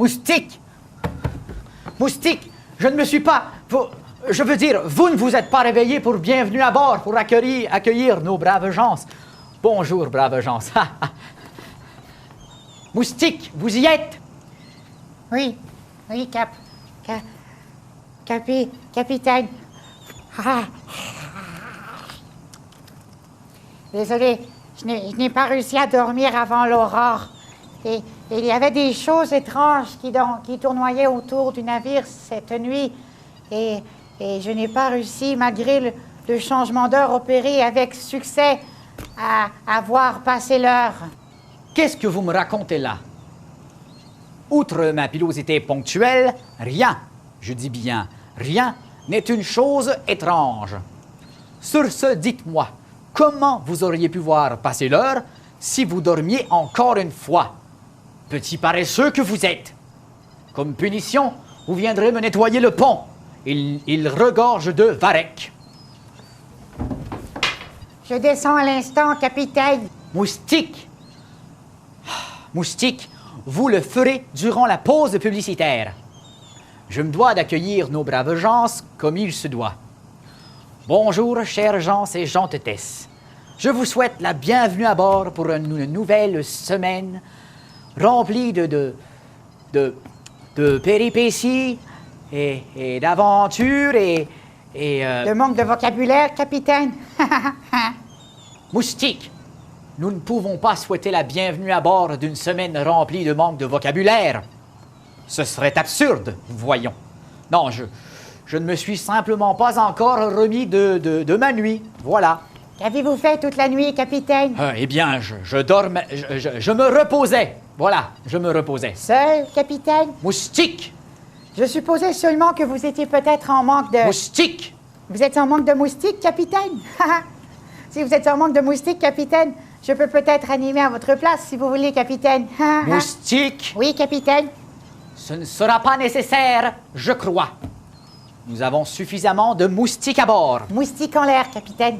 Moustique! Moustique, je ne me suis pas... Je veux dire, vous ne vous êtes pas réveillé pour bienvenue à bord, pour accueillir nos braves gens. Bonjour, braves gens. Moustique, vous y êtes? Oui, capitaine. Ah. Désolé, je n'ai pas réussi à dormir avant l'aurore. Et il y avait des choses étranges qui tournoyaient autour du navire cette nuit. Et je n'ai pas réussi, malgré le changement d'heure opéré avec succès, à voir passer l'heure. Qu'est-ce que vous me racontez là? Outre ma pilosité ponctuelle, rien, je dis bien rien, n'est une chose étrange. Sur ce, dites-moi, comment vous auriez pu voir passer l'heure si vous dormiez encore une fois? Petit paresseux que vous êtes. Comme punition, vous viendrez me nettoyer le pont. Il regorge de varech. Je descends à l'instant, capitaine. Moustique! Moustique, vous le ferez durant la pause publicitaire. Je me dois d'accueillir nos braves gens comme il se doit. Bonjour, chers gens et gentetesses. Je vous souhaite la bienvenue à bord pour une nouvelle semaine remplie de péripéties et d'aventures et De manque de vocabulaire, capitaine. Moustique, nous ne pouvons pas souhaiter la bienvenue à bord d'une semaine remplie de manque de vocabulaire. Ce serait absurde, voyons. Non, je ne me suis simplement pas encore remis de ma nuit, voilà. Qu'avez-vous fait toute la nuit, capitaine? Eh bien, je dormais, je me reposais, voilà, je me reposais. Seul, capitaine? Moustique! Je supposais seulement que vous étiez peut-être en manque de... Moustique! Vous êtes en manque de moustiques, capitaine? Si vous êtes en manque de moustiques, capitaine, je peux peut-être animer à votre place, si vous voulez, capitaine. Moustique! Oui, capitaine? Ce ne sera pas nécessaire, je crois. Nous avons suffisamment de moustiques à bord. Moustiques en l'air, capitaine.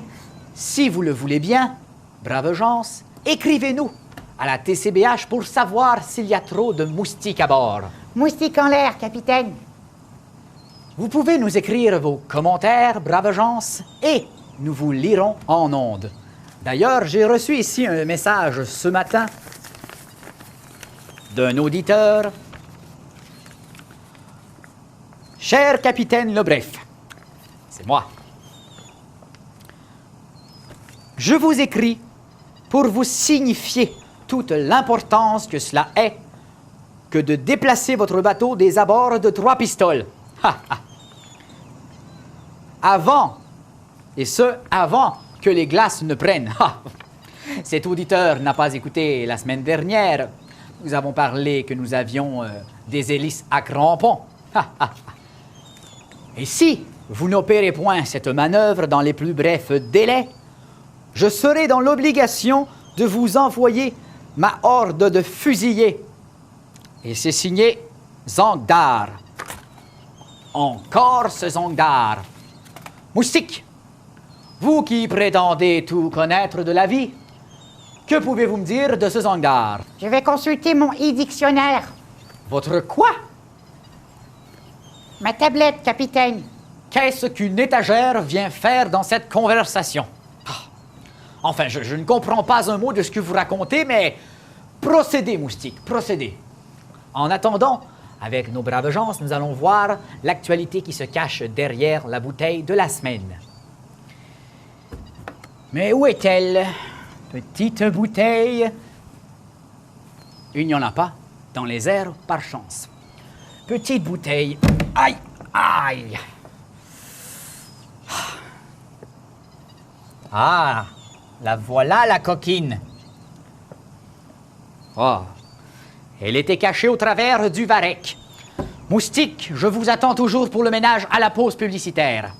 Si vous le voulez bien, braves gens, écrivez-nous à la TCBH pour savoir s'il y a trop de moustiques à bord. Moustiques en l'air, capitaine. Vous pouvez nous écrire vos commentaires, braves gens, et nous vous lirons en ondes. D'ailleurs, j'ai reçu ici un message ce matin d'un auditeur. Cher capitaine Lebref, c'est moi. Je vous écris pour vous signifier toute l'importance que cela est que de déplacer votre bateau des abords de Trois-Pistoles. Avant, et ce, avant que les glaces ne prennent. Cet auditeur n'a pas écouté la semaine dernière. Nous avons parlé que nous avions des hélices à crampons. Et si vous n'opérez point cette manœuvre dans les plus brefs délais, je serai dans l'obligation de vous envoyer ma horde de fusillés. Et c'est signé Zangdar. Encore ce Zangdar. Moustique, vous qui prétendez tout connaître de la vie, que pouvez-vous me dire de ce Zangdar? Je vais consulter mon e-dictionnaire. Votre quoi? Ma tablette, capitaine. Qu'est-ce qu'une étagère vient faire dans cette conversation? Enfin, je ne comprends pas un mot de ce que vous racontez, mais procédez, Moustique, procédez. En attendant, avec nos braves gens, nous allons voir l'actualité qui se cache derrière la bouteille de la semaine. Mais où est-elle, petite bouteille? Il n'y en a pas dans les airs par chance. Petite bouteille. Aïe, aïe. Ah, la voilà, la coquine. Oh, elle était cachée au travers du varech. Moustique, je vous attends toujours pour le ménage à la pause publicitaire.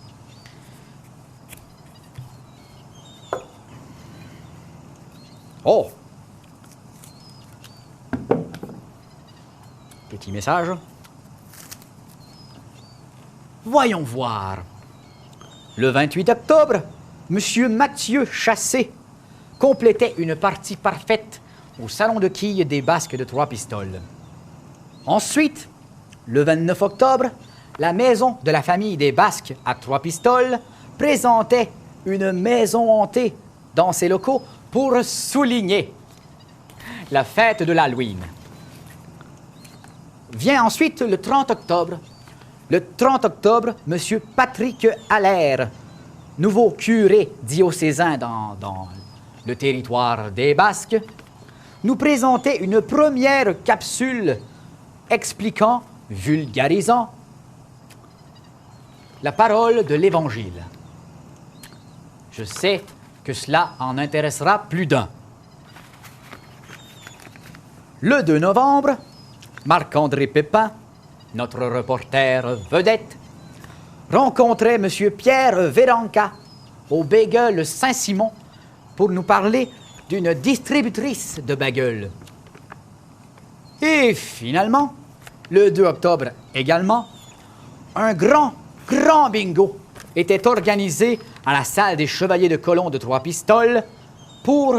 Oh! Petit message. Voyons voir. Le 28 octobre, Monsieur Mathieu Chassé complétait une partie parfaite au salon de quilles des Basques de Trois-Pistoles. Ensuite, le 29 octobre, la maison de la famille des Basques à Trois-Pistoles présentait une maison hantée dans ses locaux pour souligner la fête de l'Halloween. Vient ensuite le 30 octobre. Le 30 octobre, M. Patrick Allaire, nouveau curé diocésain dans le territoire des Basques, nous présentait une première capsule expliquant, vulgarisant, la parole de l'Évangile. Je sais que cela en intéressera plus d'un. Le 2 novembre, Marc-André Pépin, notre reporter vedette, rencontrait M. Pierre Véranca au Bagel Saint-Simon pour nous parler d'une distributrice de bagels. Et finalement, le 2 octobre également, un grand bingo était organisé à la salle des Chevaliers de Colomb de Trois-Pistoles pour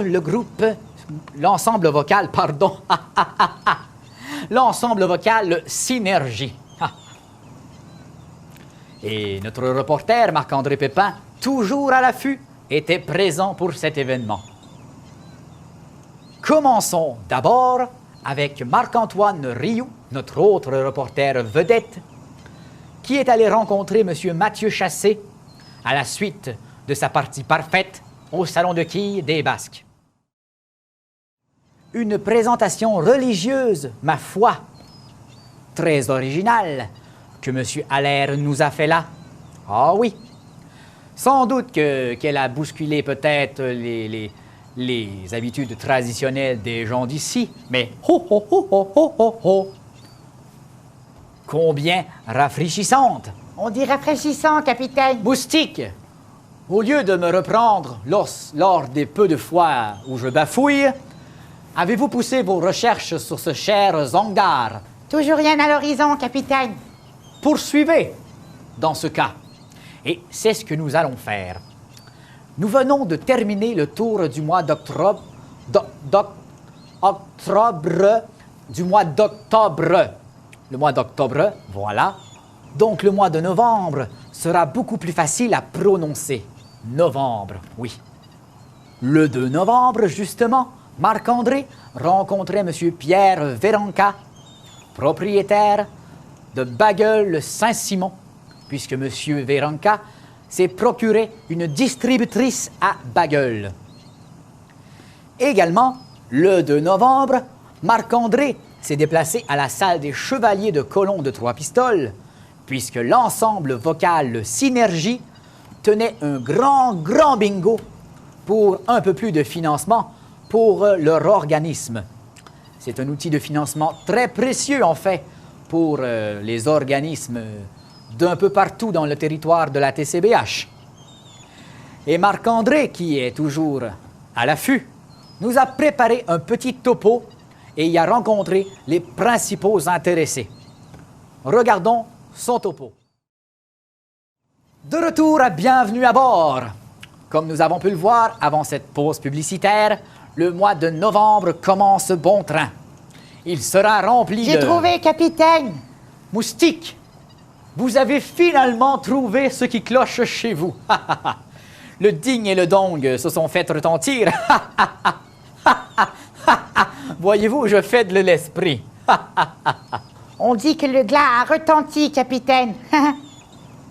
l'ensemble vocal Synergie. Et notre reporter, Marc-André Pépin, toujours à l'affût, était présent pour cet événement. Commençons d'abord avec Marc-Antoine Rioux, notre autre reporter vedette, qui est allé rencontrer M. Mathieu Chassé à la suite de sa partie parfaite au Salon de quilles des Basques. Une présentation religieuse, ma foi, très originale, que M. Allaire nous a fait là. Ah oui, sans doute qu'elle a bousculé peut-être les habitudes traditionnelles des gens d'ici, mais combien rafraîchissante! On dit rafraîchissant, capitaine. Moustique, au lieu de me reprendre lors des peu de fois où je bafouille, avez-vous poussé vos recherches sur ce cher Zongdar? Toujours rien à l'horizon, capitaine. Poursuivez, dans ce cas. Et c'est ce que nous allons faire. Nous venons de terminer le tour du mois d'octobre. Du mois d'octobre. Le mois d'octobre, voilà. Donc le mois de novembre sera beaucoup plus facile à prononcer. Novembre, oui. Le 2 novembre, justement, Marc-André rencontrait M. Pierre Véranca, propriétaire de Bagel Saint-Simon, puisque M. Véranca s'est procuré une distributrice à Bagel. Également, le 2 novembre, Marc-André s'est déplacé à la salle des Chevaliers de Colomb de Trois-Pistoles, puisque l'ensemble vocal Synergie tenait un grand bingo pour un peu plus de financement pour leur organisme. C'est un outil de financement très précieux, en fait, pour les organismes d'un peu partout dans le territoire de la TCBH. Et Marc-André, qui est toujours à l'affût, nous a préparé un petit topo et y a rencontré les principaux intéressés. Regardons son topo. De retour à Bienvenue à bord. Comme nous avons pu le voir avant cette pause publicitaire, le mois de novembre commence bon train. Il sera rempli de... J'ai trouvé, capitaine. Moustique, vous avez finalement trouvé ce qui cloche chez vous. Le digne et le dong se sont fait retentir. Voyez-vous, je fais de l'esprit. On dit que le glas a retenti, capitaine.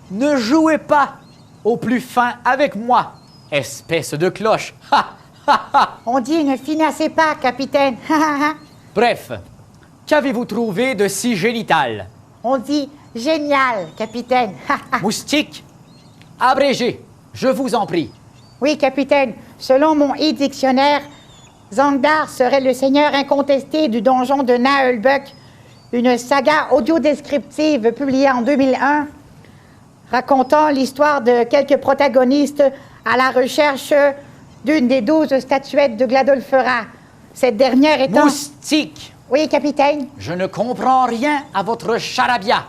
Ne jouez pas au plus fin avec moi, espèce de cloche. On dit ne finissez pas, capitaine. Bref, qu'avez-vous trouvé de si génital? On dit génial, capitaine. Moustique, abrégé, je vous en prie. Oui, capitaine. Selon mon e-dictionnaire, Zongdar serait le seigneur incontesté du donjon de Naheulbeuk, une saga audio-descriptive publiée en 2001, racontant l'histoire de quelques protagonistes à la recherche d'une des 12 statuettes de Gladolfera. Cette dernière étant... Moustique, Oui, capitaine. je ne comprends rien à votre charabia.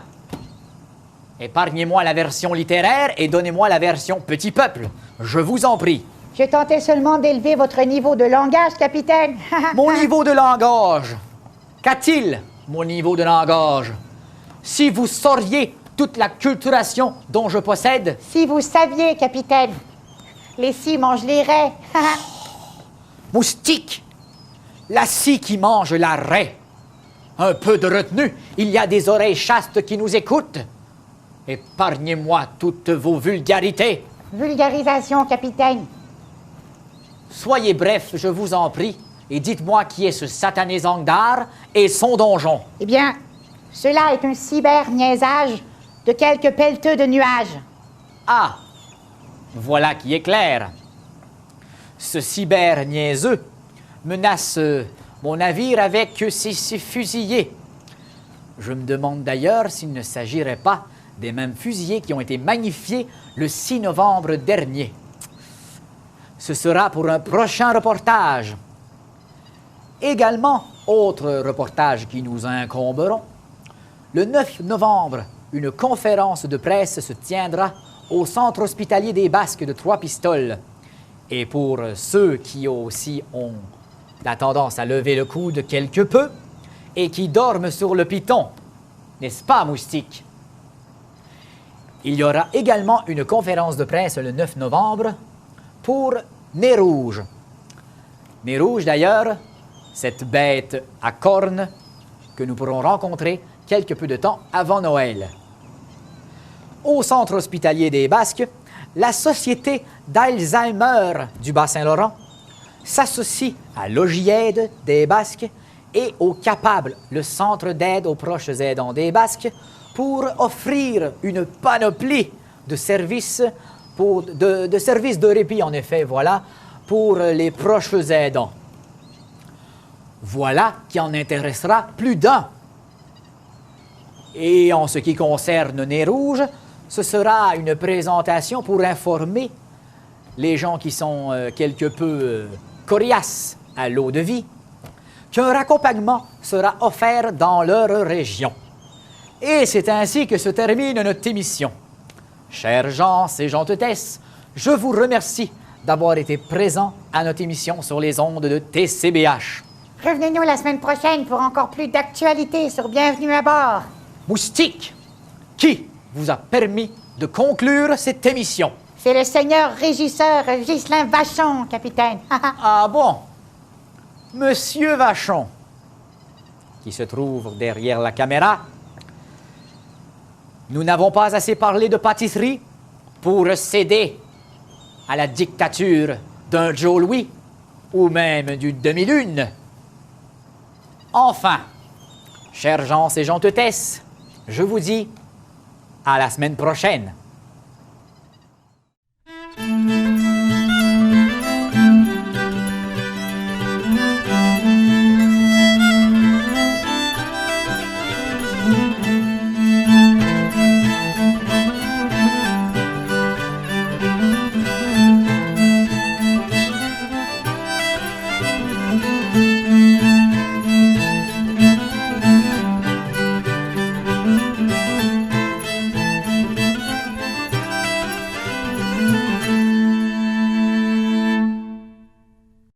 Épargnez-moi la version littéraire et donnez-moi la version petit peuple. Je vous en prie. Je tentais seulement d'élever votre niveau de langage, capitaine. Mon niveau de langage, qu'a-t-il mon niveau de langage. Si vous sauriez toute la culturation dont je possède... Si vous saviez, capitaine, les scies mangent les raies. Moustique, la scie qui mange la raie. Un peu de retenue, il y a des oreilles chastes qui nous écoutent. Épargnez-moi toutes vos vulgarités. Vulgarisation, capitaine. Soyez bref, je vous en prie, et dites-moi qui est ce satané Zangdar et son donjon. Eh bien, cela est un cyber-niaisage de quelques pelleteux de nuages. Ah, voilà qui est clair. Ce cyber-niaiseux menace mon navire avec ses fusillés. Je me demande d'ailleurs s'il ne s'agirait pas des mêmes fusillés qui ont été magnifiés le 6 novembre dernier. Ce sera pour un prochain reportage. Également, autre reportage qui nous incomberont. Le 9 novembre, une conférence de presse se tiendra au centre hospitalier des Basques de Trois-Pistoles. Et pour ceux qui aussi ont la tendance à lever le coude quelque peu et qui dorment sur le piton, n'est-ce pas, Moustique? Il y aura également une conférence de presse le 9 novembre pour Nez Rouge. Nez Rouge, d'ailleurs, cette bête à cornes que nous pourrons rencontrer quelque peu de temps avant Noël. Au centre hospitalier des Basques, la Société d'Alzheimer du Bas-Saint-Laurent s'associe à l'Ogiède des Basques et au CAPABLE, le Centre d'aide aux proches aidants des Basques, pour offrir une panoplie de services, de services de répit, en effet, voilà, pour les proches aidants. Voilà qui en intéressera plus d'un. Et en ce qui concerne Nez Rouge, ce sera une présentation pour informer les gens qui sont quelque peu coriaces à l'eau de vie qu'un raccompagnement sera offert dans leur région. Et c'est ainsi que se termine notre émission. Chers gens et gentesses, je vous remercie d'avoir été présents à notre émission sur les ondes de TCBH. Revenez-nous la semaine prochaine pour encore plus d'actualités sur Bienvenue à bord. Moustique, qui vous a permis de conclure cette émission? C'est le seigneur régisseur Ghislain Vachon, capitaine. Ah bon? Monsieur Vachon, qui se trouve derrière la caméra. Nous n'avons pas assez parlé de pâtisserie pour céder à la dictature d'un Joe Louis ou même d'une demi-lune. Enfin, chers gens et gentesses, je vous dis à la semaine prochaine.